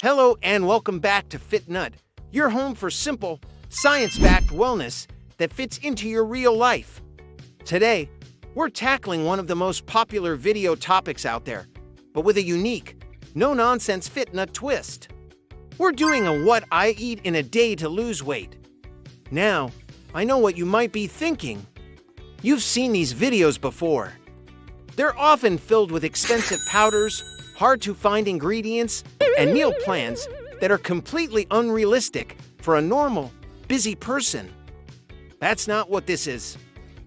Hello and welcome back to FitNut, your home for simple, science-backed wellness that fits into your real life. Today, we're tackling one of the most popular video topics out there, but with a unique, no-nonsense FitNut twist. We're doing a what I eat in a day to lose weight. Now, I know what you might be thinking. You've seen these videos before. They're often filled with expensive powders, hard-to-find ingredients, and meal plans that are completely unrealistic for a normal, busy person. That's not what this is.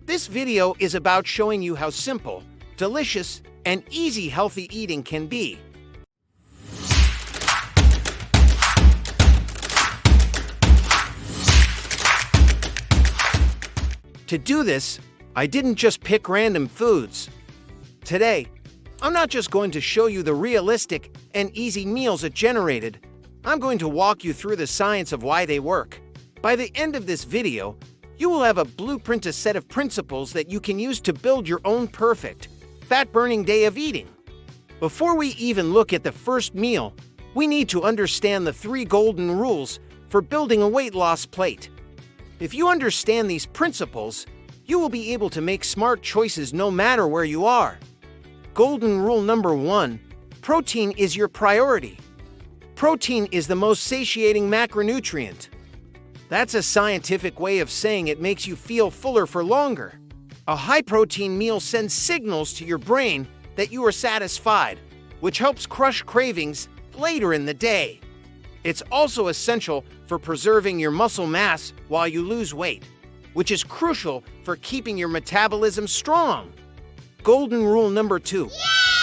This video is about showing you how simple, delicious, and easy healthy eating can be. To do this, I didn't just pick random foods. Today, I'm not just going to show you the realistic and easy meals it generated. I'm going to walk you through the science of why they work. By the end of this video, you will have a blueprint, a set of principles that you can use to build your own perfect, fat-burning day of eating. Before we even look at the first meal, we need to understand the 3 golden rules for building a weight loss plate. If you understand these principles, you will be able to make smart choices no matter where you are. Golden rule number 1, protein is your priority. Protein is the most satiating macronutrient. That's a scientific way of saying it makes you feel fuller for longer. A high-protein meal sends signals to your brain that you are satisfied, which helps crush cravings later in the day. It's also essential for preserving your muscle mass while you lose weight, which is crucial for keeping your metabolism strong. Golden rule number 2,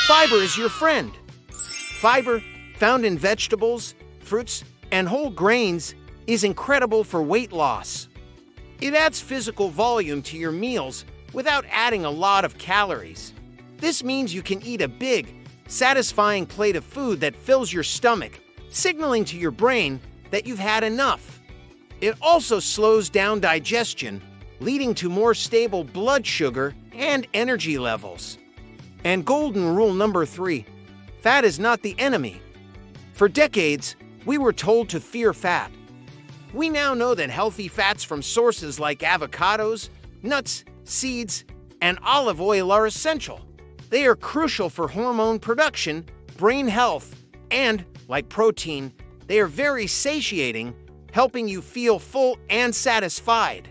fiber is your friend. Fiber, found in vegetables, fruits, and whole grains, is incredible for weight loss. It adds physical volume to your meals without adding a lot of calories. This means you can eat a big, satisfying plate of food that fills your stomach, signaling to your brain that you've had enough. It also slows down digestion, leading to more stable blood sugar and energy levels. And golden rule number 3, fat is not the enemy. For decades, we were told to fear fat. We now know that healthy fats from sources like avocados, nuts, seeds, and olive oil are essential. They are crucial for hormone production, brain health, and, like protein, they are very satiating, helping you feel full and satisfied.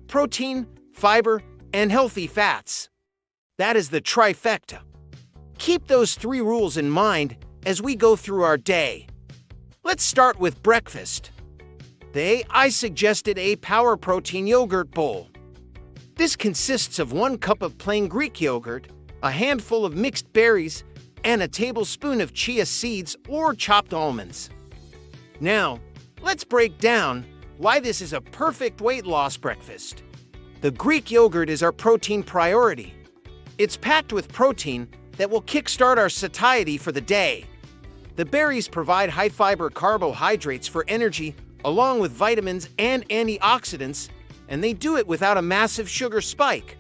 Protein, fiber, and healthy fats. That is the trifecta. Keep those 3 rules in mind as we go through our day. Let's start with breakfast. Today, I suggested a power protein yogurt bowl. This consists of 1 cup of plain Greek yogurt, a handful of mixed berries, and a tablespoon of chia seeds or chopped almonds. Now, let's break down why this is a perfect weight loss breakfast. The Greek yogurt is our protein priority. It's packed with protein that will kickstart our satiety for the day. The berries provide high-fiber carbohydrates for energy, along with vitamins and antioxidants, and they do it without a massive sugar spike.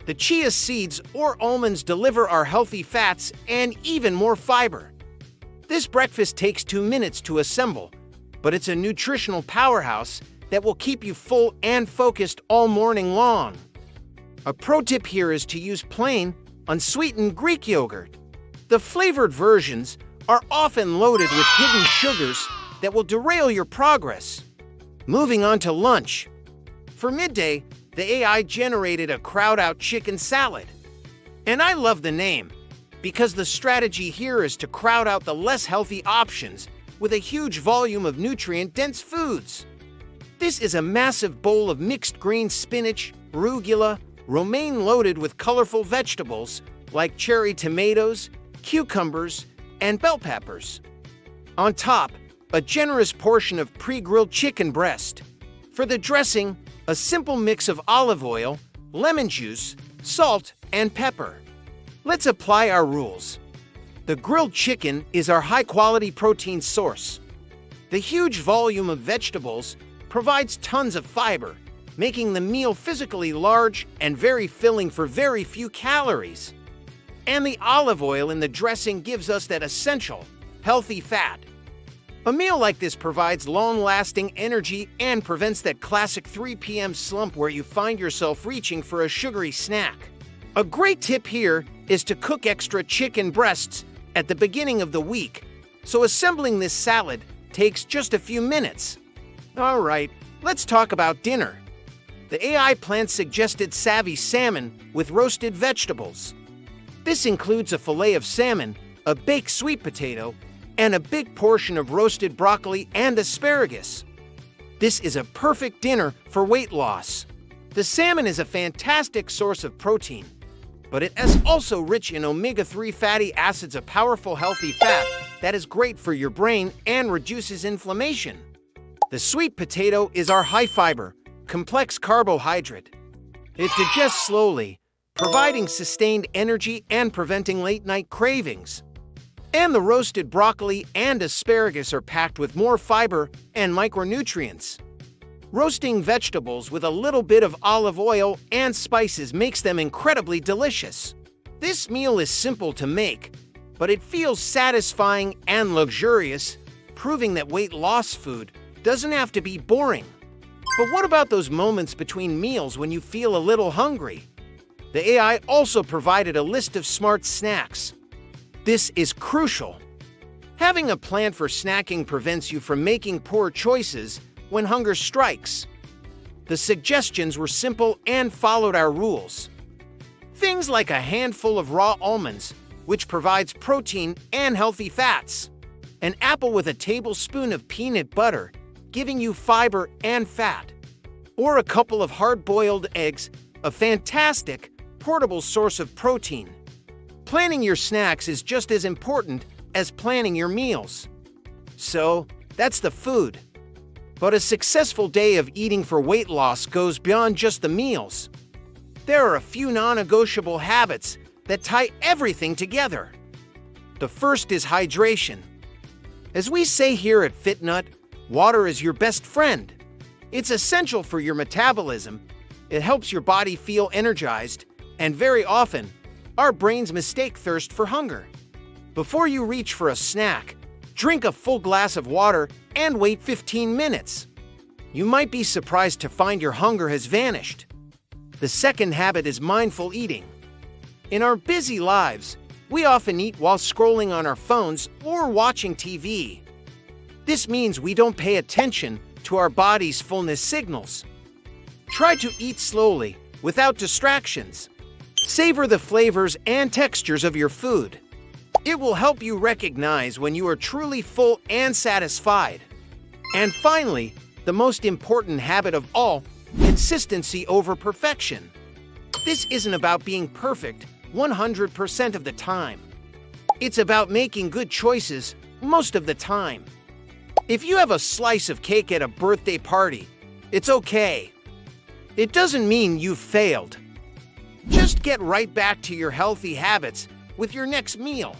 The chia seeds or almonds deliver our healthy fats and even more fiber. This breakfast takes 2 minutes to assemble, but it's a nutritional powerhouse that will keep you full and focused all morning long. A pro tip here is to use plain, unsweetened Greek yogurt. The flavored versions are often loaded with hidden sugars that will derail your progress. Moving on to lunch. For midday, the AI generated a crowd-out chicken salad. And I love the name, because the strategy here is to crowd out the less healthy options with a huge volume of nutrient-dense foods. This is a massive bowl of mixed green spinach, arugula, romaine loaded with colorful vegetables like cherry tomatoes, cucumbers, and bell peppers. On top, a generous portion of pre-grilled chicken breast. For the dressing, a simple mix of olive oil, lemon juice, salt, and pepper. Let's apply our rules. The grilled chicken is our high-quality protein source. The huge volume of vegetables provides tons of fiber, making the meal physically large and very filling for very few calories. And the olive oil in the dressing gives us that essential, healthy fat. A meal like this provides long-lasting energy and prevents that classic 3 p.m. slump where you find yourself reaching for a sugary snack. A great tip here is to cook extra chicken breasts at the beginning of the week, so assembling this salad takes just a few minutes. All right, let's talk about dinner. The AI plan suggested savvy salmon with roasted vegetables. This includes a fillet of salmon, a baked sweet potato, and a big portion of roasted broccoli and asparagus. This is a perfect dinner for weight loss. The salmon is a fantastic source of protein, but it is also rich in omega-3 fatty acids, a powerful healthy fat that is great for your brain and reduces inflammation. The sweet potato is our high-fiber, complex carbohydrate. It digests slowly, providing sustained energy and preventing late-night cravings. And the roasted broccoli and asparagus are packed with more fiber and micronutrients. Roasting vegetables with a little bit of olive oil and spices makes them incredibly delicious. This meal is simple to make, but it feels satisfying and luxurious, proving that weight loss food doesn't have to be boring. But what about those moments between meals when you feel a little hungry? The AI also provided a list of smart snacks. This is crucial. Having a plan for snacking prevents you from making poor choices when hunger strikes. The suggestions were simple and followed our rules. Things like a handful of raw almonds, which provides protein and healthy fats. An apple with a tablespoon of peanut butter, giving you fiber and fat. Or a couple of hard-boiled eggs, a fantastic, portable source of protein. Planning your snacks is just as important as planning your meals. So, that's the food. But a successful day of eating for weight loss goes beyond just the meals. There are a few non-negotiable habits that tie everything together. The first is hydration. As we say here at FitNut, water is your best friend. It's essential for your metabolism. It helps your body feel energized, and very often, our brains mistake thirst for hunger. Before you reach for a snack, drink a full glass of water and wait 15 minutes. You might be surprised to find your hunger has vanished. The second habit is mindful eating. In our busy lives, we often eat while scrolling on our phones or watching TV. This means we don't pay attention to our body's fullness signals. Try to eat slowly, without distractions. Savor the flavors and textures of your food. It will help you recognize when you are truly full and satisfied. And finally, the most important habit of all, consistency over perfection. This isn't about being perfect 100% of the time. It's about making good choices most of the time. If you have a slice of cake at a birthday party, it's okay. It doesn't mean you've failed. Just get right back to your healthy habits with your next meal.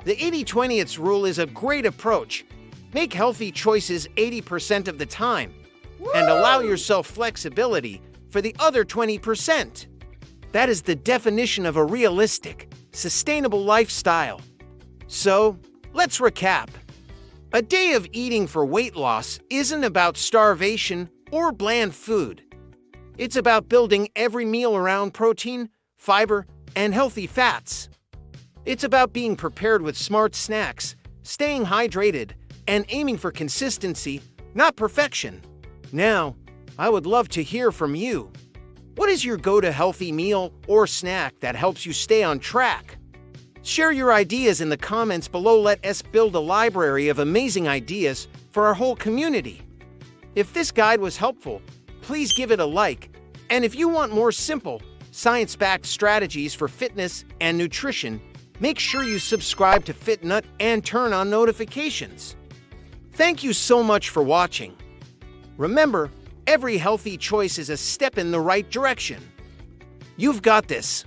The 80-20 rule is a great approach. Make healthy choices 80% of the time and allow yourself flexibility for the other 20%. That is the definition of a realistic, sustainable lifestyle. So, let's recap. A day of eating for weight loss isn't about starvation or bland food. It's about building every meal around protein, fiber, and healthy fats. It's about being prepared with smart snacks, staying hydrated, and aiming for consistency, not perfection. Now, I would love to hear from you. What is your go-to healthy meal or snack that helps you stay on track? Share your ideas in the comments below. Let us build a library of amazing ideas for our whole community. If this guide was helpful, please give it a like. And if you want more simple, science-backed strategies for fitness and nutrition, make sure you subscribe to FitNut and turn on notifications. Thank you so much for watching. Remember, every healthy choice is a step in the right direction. You've got this.